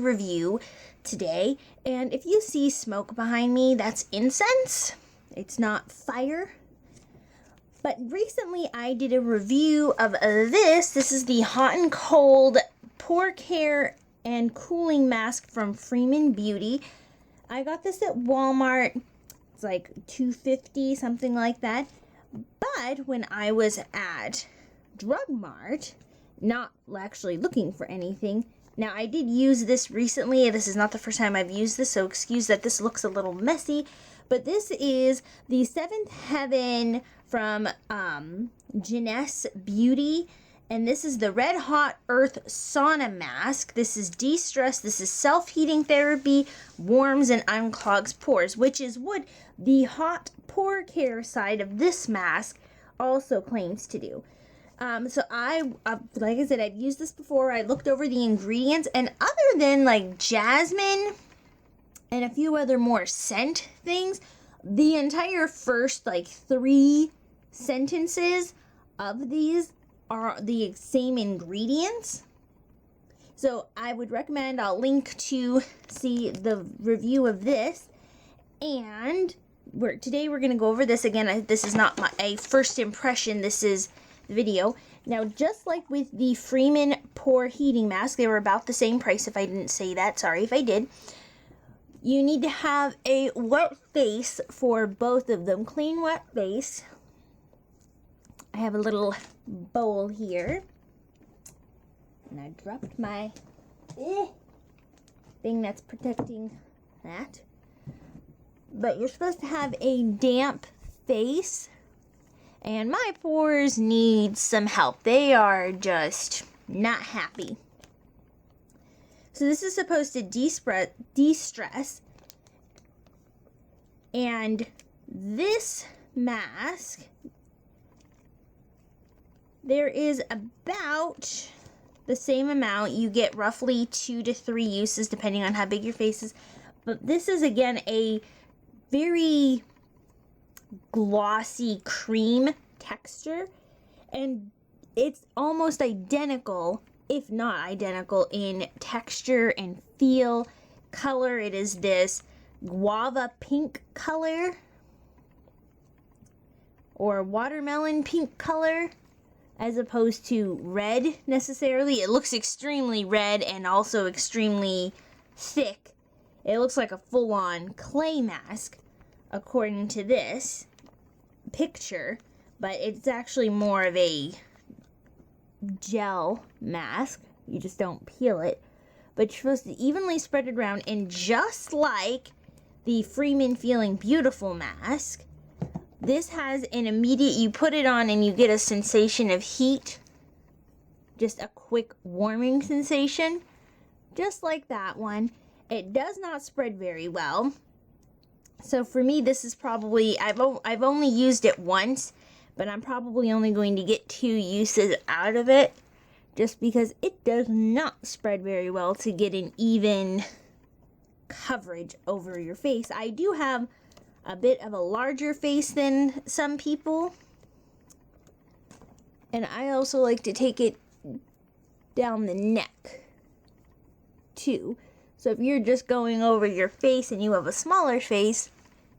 review today. And if you see smoke behind me, that's incense. It's not fire. But recently I did a review of this. This is the Hot and Cold Pore Care and Cooling Mask from Freeman Beauty. I got this at Walmart. It's like $2.50, something like that. But when I was at Drug Mart, not actually looking for anything. Now, I did use this recently. This is not the first time I've used this, so excuse that this looks a little messy. But this is the Seventh Heaven from Jennese Beauty. And this is the Red Hot Earth Sauna Mask. This is de-stress. This is self-heating therapy, warms and unclogs pores, which is what the hot pore care side of this mask also claims to do. So like I said, I've used this before. I looked over the ingredients, and other than like jasmine and a few other more scent things, the entire first like 3 sentences of these are the same ingredients. So I would recommend, I'll link to see the review of this. And today we're going to go over this again. This is not a first impression. This is the video. Now, just like with the Freeman Pore Heating Mask, they were about the same price. If I didn't say that, sorry if I did. You need to have a wet face for both of them. Clean, wet face. I have a little bowl here. And I dropped my thing that's protecting that. But you're supposed to have a damp face. And my pores need some help. They are just not happy. So this is supposed to de-stress. And this mask, there is about the same amount. You get roughly 2 to 3 uses depending on how big your face is. But this is, again, a very glossy cream texture, and it's almost identical, if not identical, in texture and feel. Color, it is this guava pink color or watermelon pink color, as opposed to red necessarily. It looks extremely red and also extremely thick. It looks like a full-on clay mask according to this picture, but it's actually more of a gel mask. You just don't peel it. But you're supposed to evenly spread it around, and just like the Freeman Feeling Beautiful mask, this has an immediate, you put it on and you get a sensation of heat. Just a quick warming sensation. Just like that one. It does not spread very well. So for me, this is probably, I've only used it once, but I'm probably only going to get 2 uses out of it, just because it does not spread very well to get an even coverage over your face. I do have a bit of a larger face than some people, and I also like to take it down the neck too. So if you're just going over your face and you have a smaller face,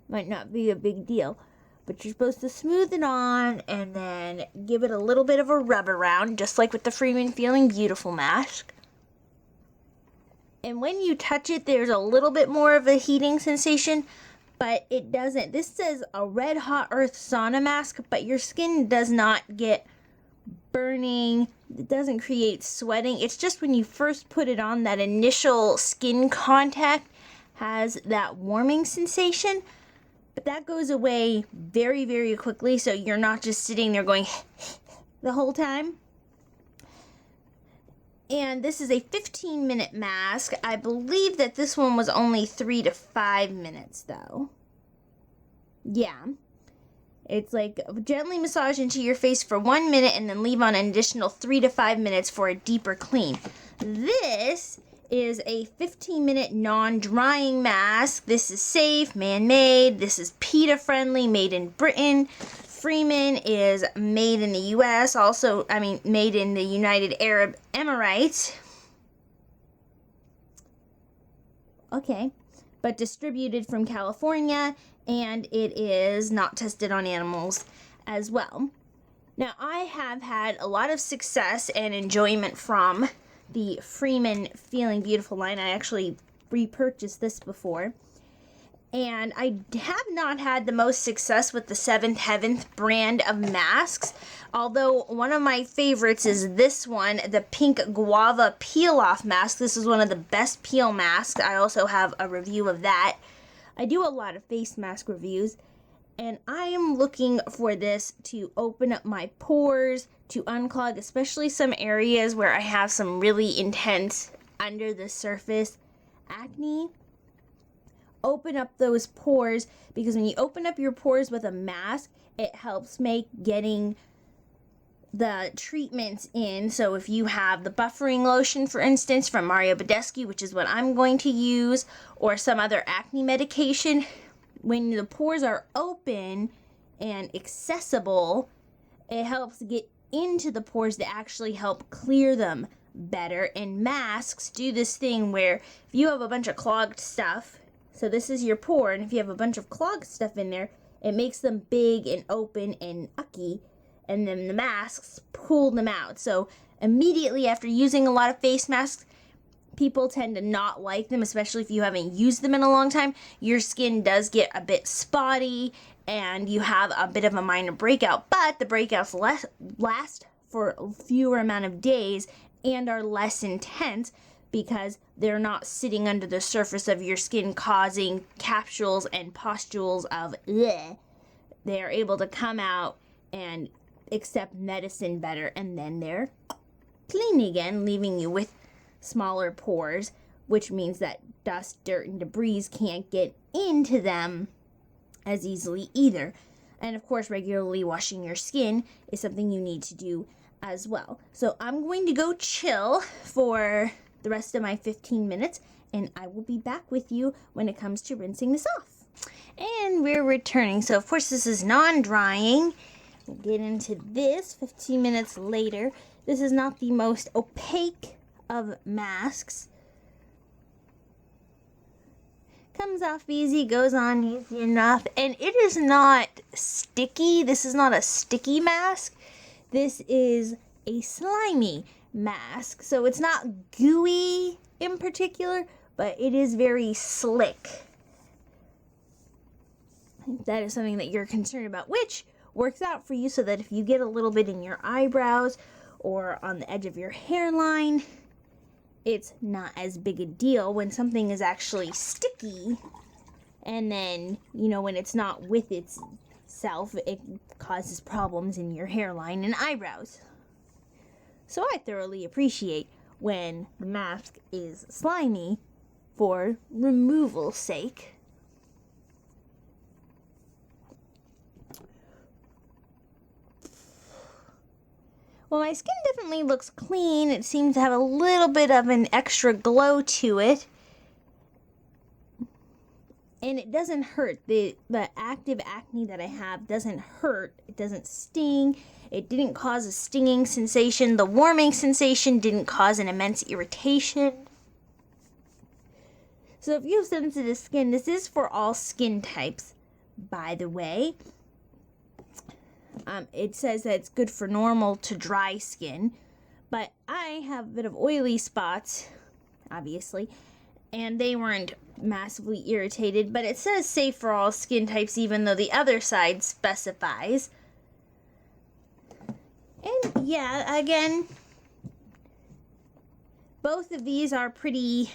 might not be a big deal. But you're supposed to smooth it on and then give it a little bit of a rub around, just like with the Freeman Feeling Beautiful mask. And when you touch it, there's a little bit more of a heating sensation, but it doesn't. This says a Red Hot Earth Sauna Mask, but your skin does not get burning. It doesn't create sweating. It's just when you first put it on, that initial skin contact has that warming sensation. But that goes away very, very quickly, so you're not just sitting there going the whole time. And this is a 15-minute mask. I believe that this one was only 3 to 5 minutes, though. Yeah. It's like gently massage into your face for 1 minute and then leave on an additional 3 to 5 minutes for a deeper clean. This is a 15-minute non-drying mask. This is safe, man-made. This is PETA-friendly, made in Britain. Freeman is made in the U.S., made in the United Arab Emirates. okay. But distributed from California, and it is not tested on animals as well. Now, I have had a lot of success and enjoyment from the Freeman Feeling Beautiful line. I actually repurchased this before. And I have not had the most success with the Seventh Heaven brand of masks. Although one of my favorites is this one, the Pink Guava Peel Off Mask. This is one of the best peel masks. I also have a review of that. I do a lot of face mask reviews. And I am looking for this to open up my pores, to unclog, especially some areas where I have some really intense under the surface acne. Open up those pores, because when you open up your pores with a mask, it helps make getting the treatments in. So if you have the buffering lotion, for instance, from Mario Badescu, which is what I'm going to use, or some other acne medication, when the pores are open and accessible, it helps get into the pores to actually help clear them better. And masks do this thing where if you have a bunch of clogged stuff, so this is your pore, and if you have a bunch of clogged stuff in there, it makes them big and open and ucky, and then the masks pull them out. So immediately after using a lot of face masks, people tend to not like them, especially if you haven't used them in a long time. Your skin does get a bit spotty, and you have a bit of a minor breakout, but the breakouts last for a fewer amount of days and are less intense, because they're not sitting under the surface of your skin causing capsules and pustules of bleh. They're able to come out and accept medicine better, and then they're clean again, leaving you with smaller pores, which means that dust, dirt, and debris can't get into them as easily either. And of course, regularly washing your skin is something you need to do as well. So I'm going to go chill for the rest of my 15 minutes, and I will be back with you when it comes to rinsing this off. And we're returning. So of course this is non-drying. We'll get into this 15 minutes later. This is not the most opaque of masks. Comes off easy, goes on easy enough, and it is not sticky. This is not a sticky mask. This is a slimy mask. So it's not gooey in particular, but it is very slick. That is something that you're concerned about, which works out for you, so that if you get a little bit in your eyebrows or on the edge of your hairline, it's not as big a deal when something is actually sticky. And then, when it's not with itself, it causes problems in your hairline and eyebrows. So I thoroughly appreciate when the mask is slimy for removal's sake. Well, my skin definitely looks clean. It seems to have a little bit of an extra glow to it. And it doesn't hurt. The active acne that I have doesn't hurt. It doesn't sting. It didn't cause a stinging sensation. The warming sensation didn't cause an immense irritation. So if you have sensitive skin, this is for all skin types, by the way. It says that it's good for normal to dry skin, but I have a bit of oily spots, obviously, and they weren't massively irritated, but it says safe for all skin types, even though the other side specifies. And yeah, again, both of these are pretty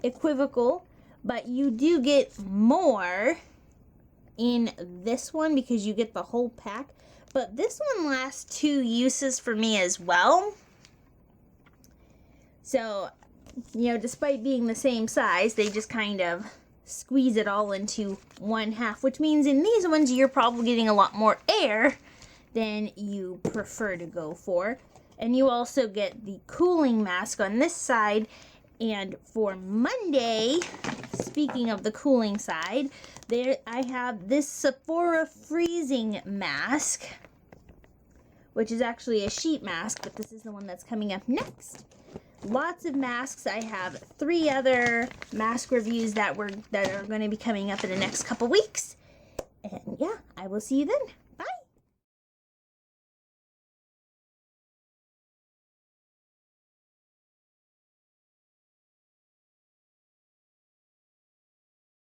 equivocal, but you do get more in this one because you get the whole pack. But this one lasts 2 uses for me as well. So, despite being the same size, they just kind of squeeze it all into one half, which means in these ones you're probably getting a lot more air than you prefer to go for. And you also get the cooling mask on this side. And for Monday, speaking of the cooling side, there I have this Sephora freezing mask, which is actually a sheet mask, but this is the one that's coming up next. lots of masks. I have 3 other mask reviews that are going to be coming up in the next couple weeks. And yeah, I will see you then.